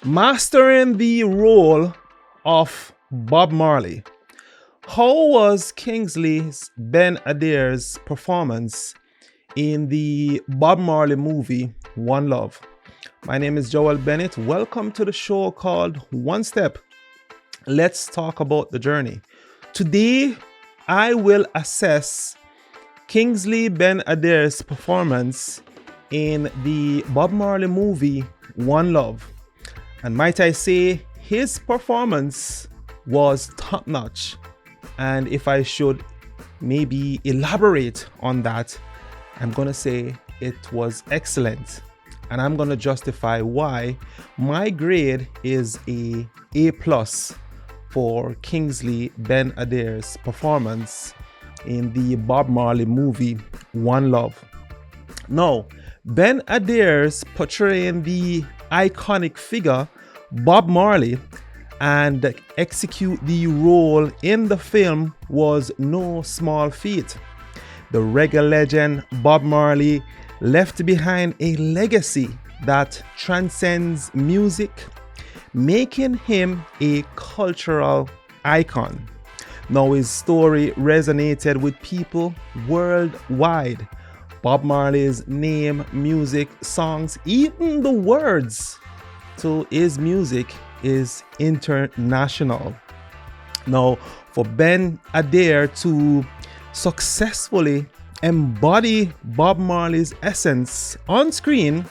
Mastering the role of Bob Marley. How was Kingsley's Ben Adir's performance in the Bob Marley movie One Love? My name is Joel Bennett. Welcome to the show called One Step. Let's talk about the journey. Today, I will assess Kingsley Ben Adir's performance in the Bob Marley movie One Love. And might I say, his performance was top notch. And if I should maybe elaborate on that, I'm going to say it was excellent. And I'm going to justify why my grade is A plus for Kingsley Ben Adir's performance in the Bob Marley movie One Love. Now, Ben Adir's portraying the iconic figure Bob Marley and execute the role in the film was no small feat. The reggae legend Bob Marley left behind a legacy that transcends music, making him a cultural icon. Now his story resonated with people worldwide. Bob Marley's name, music, songs, even the words to his music is international. Now, for Ben Adir to successfully embody Bob Marley's essence on screen,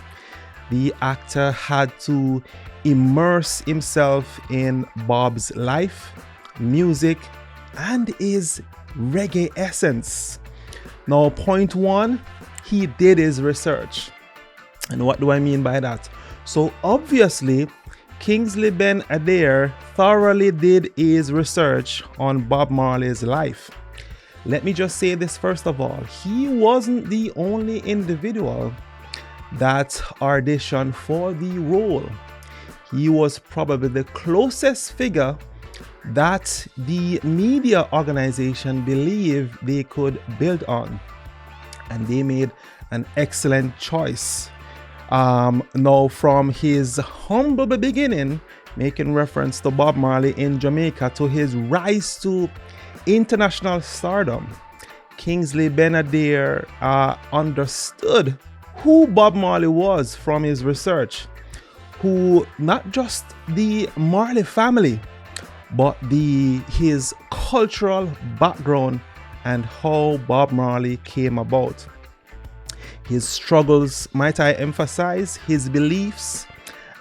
the actor had to immerse himself in Bob's life, music, and his reggae essence. Now, point one, he did his research. And what do I mean by that? So obviously, Kingsley Ben Adir thoroughly did his research on Bob Marley's life. Let me just say this first of all, he wasn't the only individual that auditioned for the role. He was probably the closest figure that the media organization believed they could build on. And they made an excellent choice. Now, from his humble beginning, making reference to Bob Marley in Jamaica, to his rise to international stardom, Kingsley Ben Adir understood who Bob Marley was from his research, who not just the Marley family, but his cultural background and how Bob Marley came about. His struggles, might I emphasize, his beliefs,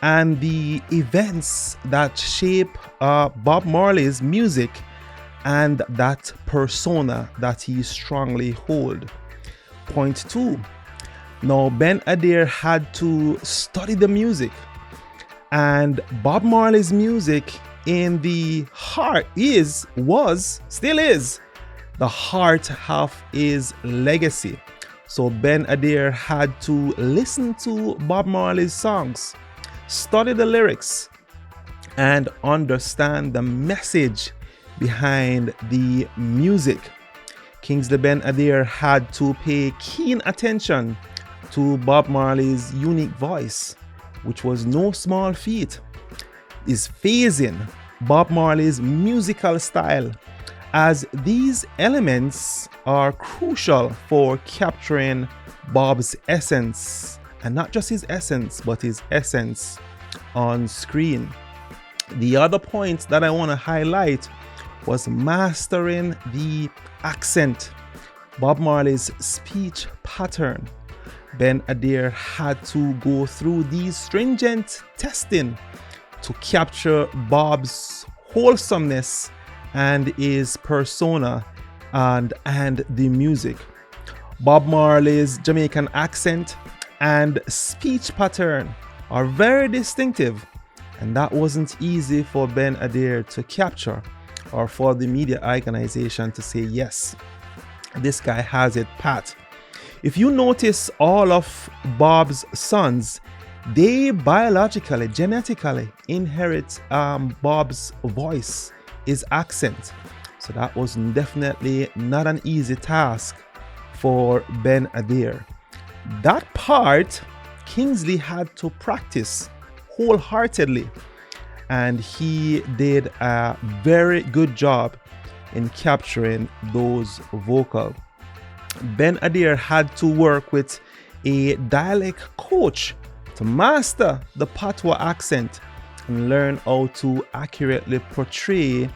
and the events that shape Bob Marley's music and that persona that he strongly hold. Point two, now Ben Adir had to study the music, and Bob Marley's music in the heart still is the heart of his legacy. So Ben Adir had to listen to Bob Marley's songs, study the lyrics, and understand the message behind the music. Kingsley Ben Adir had to pay keen attention to Bob Marley's unique voice, which was no small feat. Is phasing Bob Marley's musical style, as these elements are crucial for capturing Bob's essence, and not just his essence, but his essence on screen. The other point that I want to highlight was mastering the accent, Bob Marley's speech pattern. Ben Adir had to go through these stringent testing to capture Bob's wholesomeness and his persona and the music. Bob Marley's Jamaican accent and speech pattern are very distinctive, and that wasn't easy for Ben Adir to capture, or for the media organization to say, yes, this guy has it pat. If you notice, all of Bob's sons, they biologically, genetically inherit Bob's voice, his accent. So that was definitely not an easy task for Ben Adir. That part Kingsley had to practice wholeheartedly, and he did a very good job in capturing those vocals. Ben Adir had to work with a dialect coach to master the patois accent and learn how to accurately portray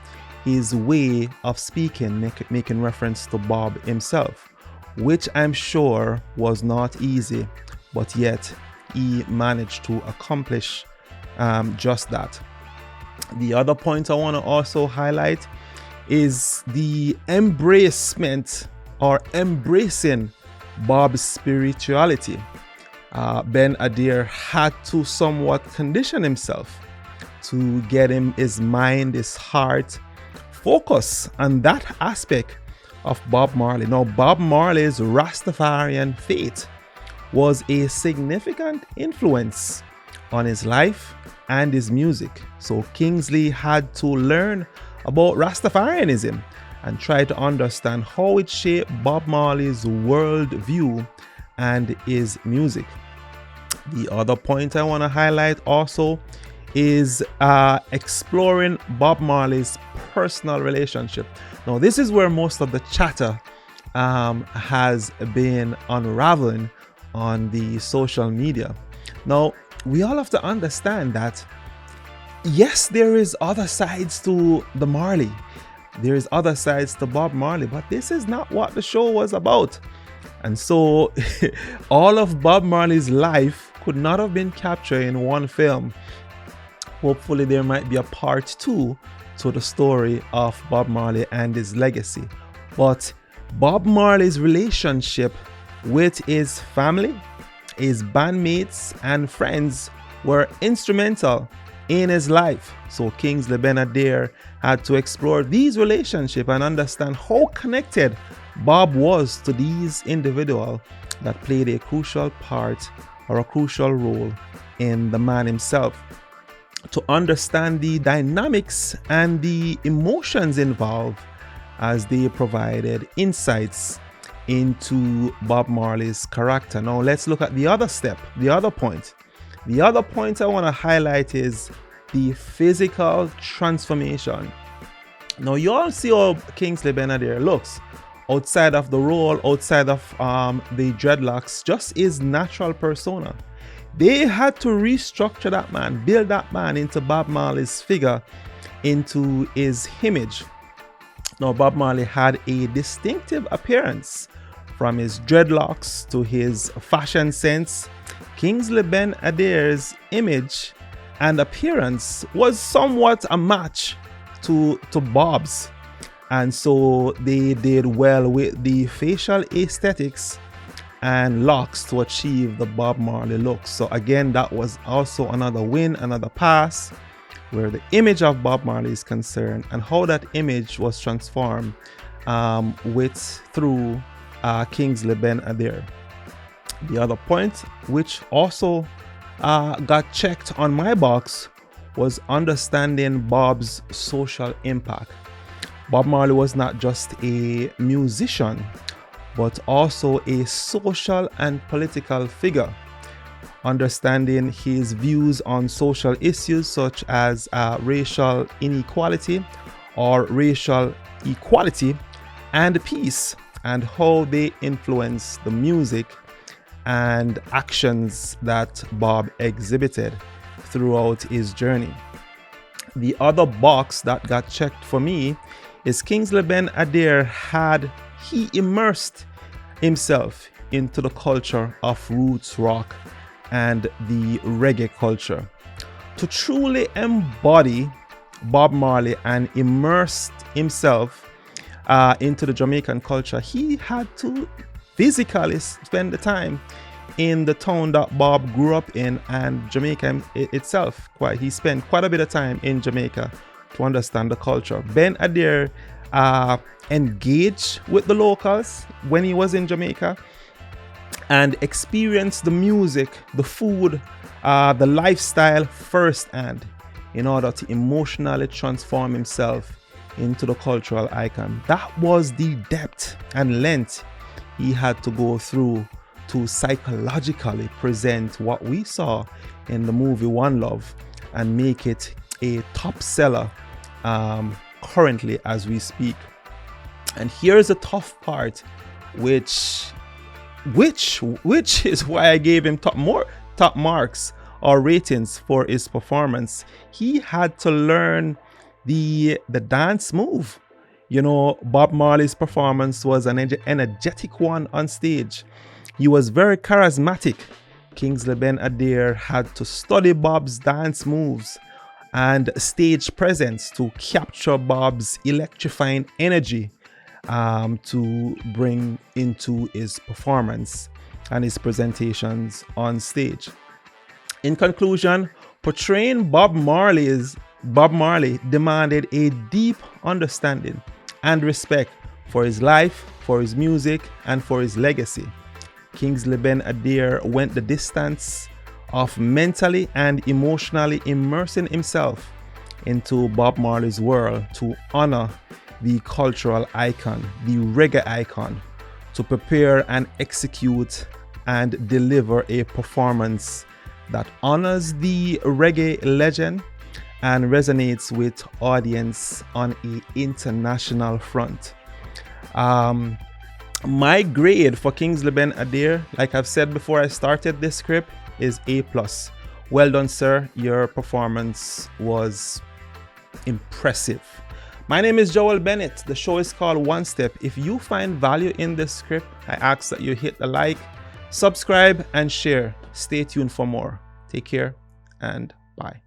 his way of speaking, making reference to Bob himself, which I'm sure was not easy, but yet he managed to accomplish just that. The other point I want to also highlight is the embracement or embracing Bob's spirituality. Ben Adir had to somewhat condition himself to get his mind, his heart focus on that aspect of Bob Marley. Now, Bob Marley's Rastafarian faith was a significant influence on his life and his music. So Kingsley had to learn about Rastafarianism and try to understand how it shaped Bob Marley's worldview and his music. The other point I want to highlight also is exploring Bob Marley's personal relationship. Now, this is where most of the chatter has been unraveling on the social media. Now, we all have to understand that yes, there is other sides to the Marley. There is other sides to Bob Marley, but this is not what the show was about. And so all of Bob Marley's life could not have been captured in one film. Hopefully there might be a part 2 to the story of Bob Marley and his legacy. But Bob Marley's relationship with his family, his bandmates and friends were instrumental in his life. So Kingsley Ben Adir had to explore these relationships and understand how connected Bob was to these individuals that played a crucial part or a crucial role in the man himself. To understand the dynamics and the emotions involved as they provided insights into Bob Marley's character. Now let's look at the other step, the other point. The other point I want to highlight is the physical transformation. Now you all see how Kingsley Ben Adir looks outside of the role, outside of the dreadlocks, just his natural persona. They had to restructure that man, build that man into Bob Marley's figure, into his image. Now Bob Marley had a distinctive appearance, from his dreadlocks to his fashion sense. Kingsley Ben Adir's image and appearance was somewhat a match to Bob's, and so they did well with the facial aesthetics and locks to achieve the Bob Marley look. So again, that was also another win, another pass, where the image of Bob Marley is concerned and how that image was transformed through Kingsley Ben Adir. The other point, which also got checked on my box, was understanding Bob's social impact. Bob Marley was not just a musician, but also a social and political figure. Understanding his views on social issues such as racial inequality or racial equality and peace, and how they influence the music and actions that Bob exhibited throughout his journey. The other box that got checked for me is Kingsley Ben Adir he immersed himself into the culture of roots rock and the reggae culture. To truly embody Bob Marley and immerse himself into the Jamaican culture, he had to physically spend the time in the town that Bob grew up in, and Jamaica itself. He spent quite a bit of time in Jamaica to understand the culture. Ben Adir engaged with the locals when he was in Jamaica and experienced the music, the food, the lifestyle firsthand in order to emotionally transform himself into the cultural icon. That was the depth and length he had to go through to psychologically present what we saw in the movie One Love and make it a top seller currently as we speak. And here's the tough part, which is why I gave him top marks or ratings for his performance. He had to learn the dance move. You know, Bob Marley's performance was an energetic one on stage. He was very charismatic. Kingsley Ben Adir had to study Bob's dance moves and stage presence to capture Bob's electrifying energy to bring into his performance and his presentations on stage. In conclusion, portraying Bob Marley demanded a deep understanding and respect for his life, for his music, and for his legacy. Kingsley Ben Adir went the distance of mentally and emotionally immersing himself into Bob Marley's world to honor the cultural icon, the reggae icon, to prepare and execute and deliver a performance that honors the reggae legend and resonates with audience on an international front. My grade for Kingsley Ben Adir, like I've said before I started this script, is A+. Well done, sir. Your performance was impressive. My name is Joel Bennett. The show is called One Step. If you find value in this script, I ask that you hit the like, subscribe, and share. Stay tuned for more. Take care and bye.